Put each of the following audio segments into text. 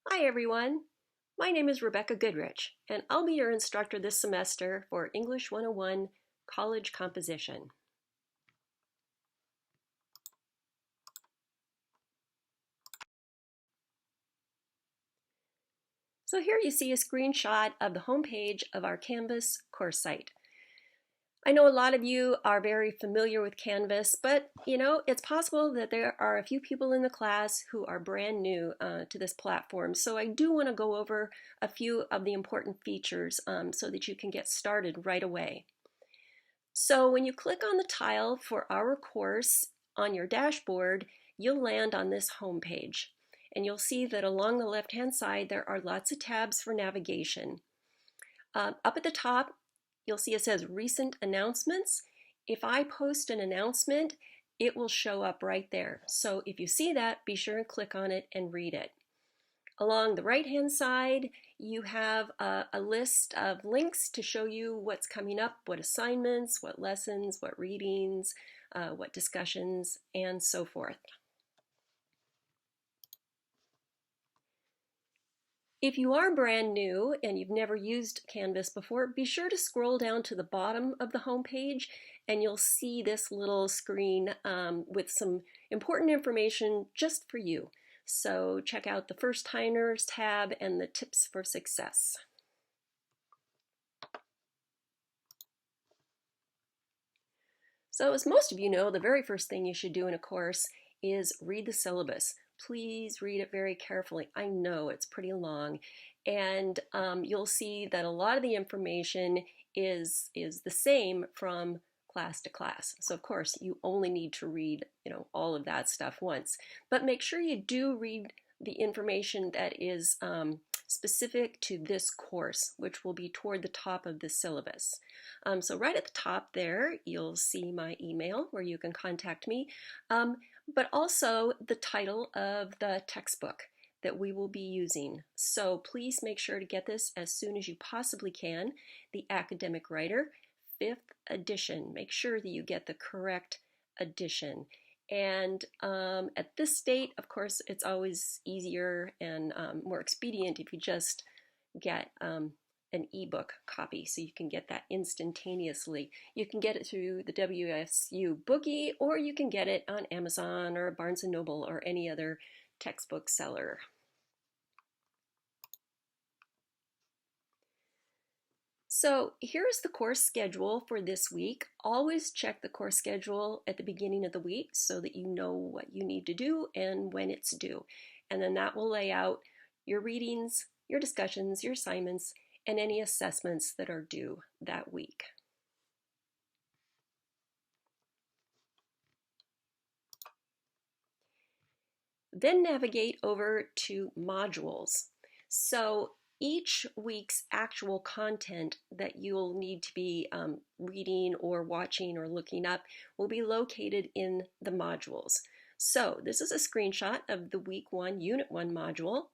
Hi everyone, my name is Rebecca Goodrich and I'll be your instructor this semester for English 101 College Composition. So here you see a screenshot of the homepage of our Canvas course site. I know a lot of you are very familiar with Canvas, but it's possible that there are a few people in the class who are brand new to this platform. So I do want to go over a few of the important features so that you can get started right away. So when you click on the tile for our course on your dashboard, you'll land on this home page. And you'll see that along the left-hand side, there are lots of tabs for navigation. Up at the top, you'll see it says Recent Announcements. If I post an announcement, it will show up right there. So if you see that, be sure and click on it and read it. Along the right-hand side, you have a list of links to show you what's coming up, what assignments, what lessons, what readings, what discussions, and so forth. If you are brand new and you've never used Canvas before, be sure to scroll down to the bottom of the home page and you'll see this little screen with some important information just for you. So check out the First Timers tab and the Tips for Success. So as most of you know, the very first thing you should do in a course is read the syllabus. Please read it very carefully. I know it's pretty long, and you'll see that a lot of the information is the same from class to class. So of course you only need to read all of that stuff once, but make sure you do read the information that is specific to this course, which will be toward the top of the syllabus. So right at the top there, you'll see my email where you can contact me, but also the title of the textbook that we will be using. So please make sure to get this as soon as you possibly can. The Academic Writer, 5th edition. Make sure that you get the correct edition. And at this date, of course, it's always easier and more expedient if you just get an ebook copy, so you can get that instantaneously. You can get it through the WSU Bookie, or you can get it on Amazon or Barnes & Noble or any other textbook seller. So here's the course schedule for this week. Always check the course schedule at the beginning of the week so that you know what you need to do and when it's due. And then that will lay out your readings, your discussions, your assignments, and any assessments that are due that week. Then navigate over to modules. So each week's actual content that you'll need to be reading or watching or looking up will be located in the modules. So this is a screenshot of the Week 1, Unit 1 module.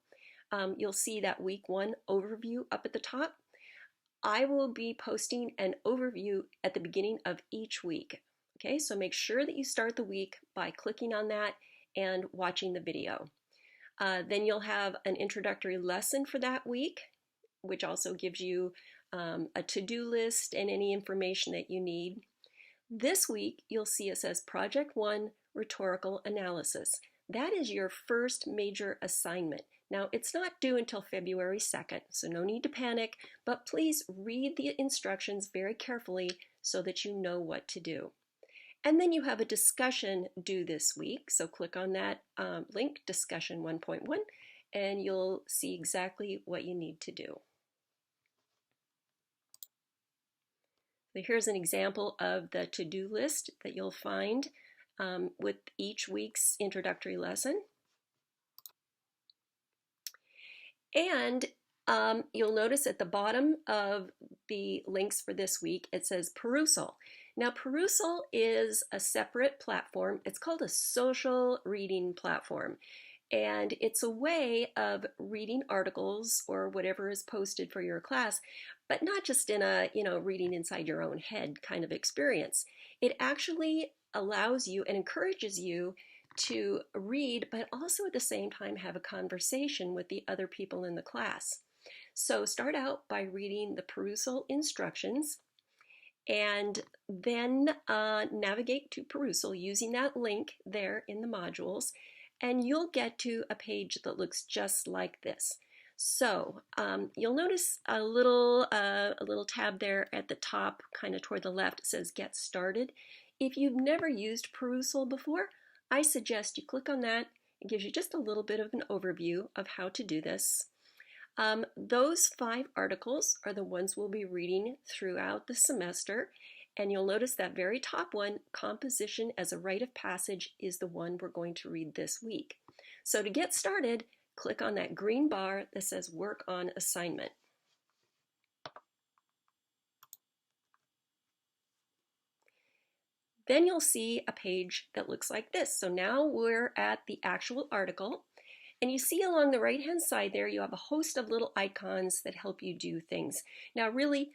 You'll see that Week 1 overview up at the top. I will be posting an overview at the beginning of each week. Okay, so make sure that you start the week by clicking on that and watching the video. Then you'll have an introductory lesson for that week, which also gives you a to-do list and any information that you need. This week, you'll see it says Project 1 Rhetorical Analysis. That is your first major assignment. Now, it's not due until February 2nd, so no need to panic, but please read the instructions very carefully so that you know what to do. And then you have a discussion due this week, so click on that link, Discussion 1.1, and you'll see exactly what you need to do. So here's an example of the to-do list that you'll find with each week's introductory lesson. And you'll notice at the bottom of the links for this week, it says Perusal. Now, Perusal is a separate platform. It's called a social reading platform. And it's a way of reading articles or whatever is posted for your class, but not just in a, reading inside your own head kind of experience. It actually allows you and encourages you to read, but also at the same time have a conversation with the other people in the class. So start out by reading the perusal instructions and then navigate to perusal using that link there in the modules, and you'll get to a page that looks just like this. So you'll notice a little tab there at the top, kind of toward the left. It says Get Started. If you've never used perusal before, I suggest you click on that. It gives you just a little bit of an overview of how to do this. Those 5 articles are the ones we'll be reading throughout the semester, and you'll notice that very top one, Composition as a Rite of Passage, is the one we're going to read this week. So to get started, click on that green bar that says Work on Assignment. Then you'll see a page that looks like this. So now we're at the actual article. And you see along the right-hand side there, you have a host of little icons that help you do things. Now, really,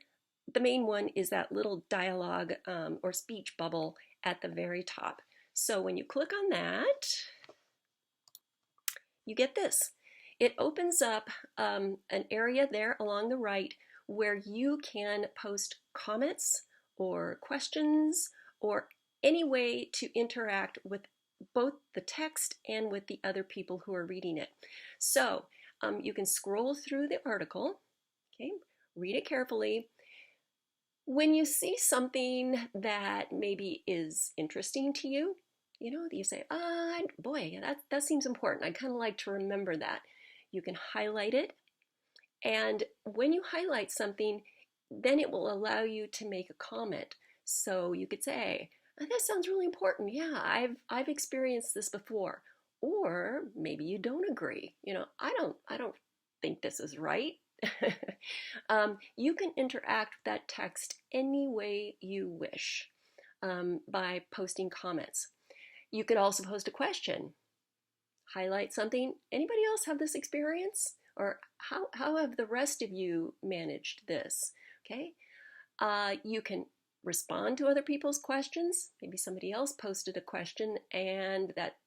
the main one is that little dialogue or speech bubble at the very top. So when you click on that, you get this. It opens up an area there along the right where you can post comments or questions or any way to interact with both the text and with the other people who are reading it. So you can scroll through the article, okay, read it carefully. When you see something that maybe is interesting to you, you say, boy, that seems important. I kind of like to remember that. You can highlight it, and when you highlight something, then it will allow you to make a comment. So you could say, that sounds really important. Yeah, I've experienced this before. Or maybe you don't agree. I don't think this is right. You can interact with that text any way you wish by posting comments. You could also post a question, highlight something. Anybody else have this experience? Or how have the rest of you managed this? Okay. You can respond to other people's questions. Maybe somebody else posted a question and that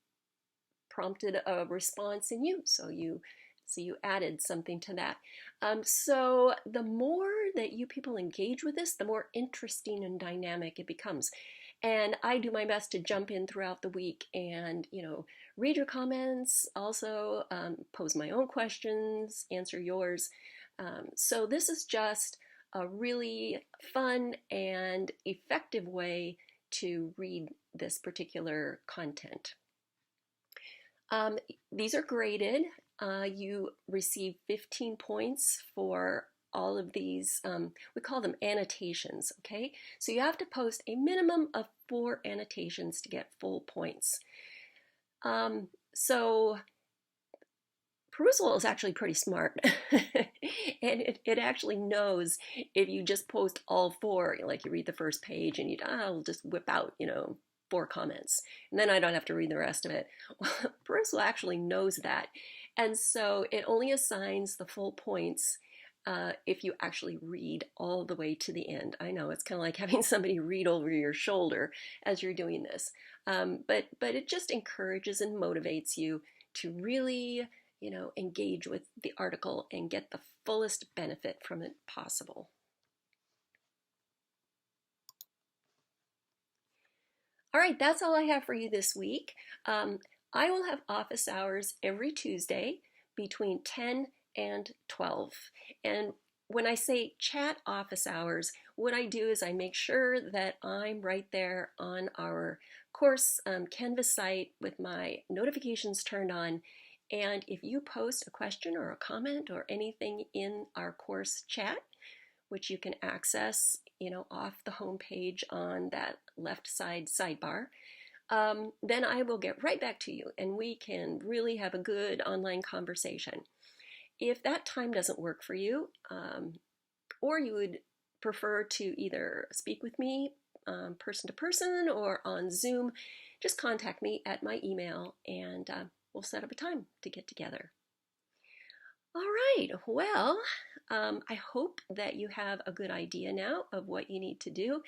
prompted a response in you. So you added something to that. So the more that you people engage with this, the more interesting and dynamic it becomes. And I do my best to jump in throughout the week and, read your comments, also pose my own questions, answer yours. So this is just a really fun and effective way to read this particular content. These are graded. You receive 15 points for all of these. We call them annotations, okay? So you have to post a minimum of 4 annotations to get full points. So perusal is actually pretty smart. And it actually knows if you just post all 4, like you read the first page and I'll just whip out, 4 comments, and then I don't have to read the rest of it. Well, perusal actually knows that. And so it only assigns the full points if you actually read all the way to the end. I know it's kind of like having somebody read over your shoulder as you're doing this. But it just encourages and motivates you to really, engage with the article and get the fullest benefit from it possible. All right, that's all I have for you this week. I will have office hours every Tuesday between 10 and 12. And when I say chat office hours, what I do is I make sure that I'm right there on our course Canvas site with my notifications turned on. And if you post a question or a comment or anything in our course chat, which you can access, off the home page on that left side sidebar, then I will get right back to you and we can really have a good online conversation. If that time doesn't work for you, or you would prefer to either speak with me person to person or on Zoom, just contact me at my email and we'll set up a time to get together. All right, well, I hope that you have a good idea now of what you need to do.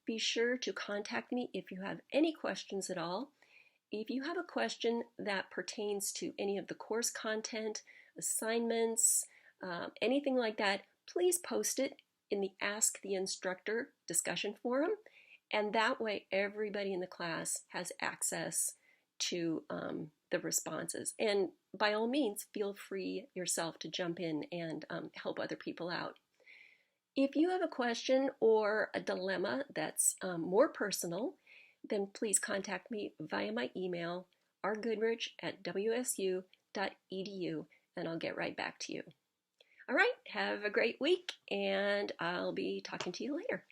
Be sure to contact me if you have any questions at all. If you have a question that pertains to any of the course content, assignments, anything like that, please post it in the Ask the Instructor discussion forum, and that way everybody in the class has access to the responses. And by all means, feel free yourself to jump in and help other people out. If you have a question or a dilemma that's more personal, then please contact me via my email, rgoodrich@wsu.edu, and I'll get right back to you. All right, have a great week, and I'll be talking to you later.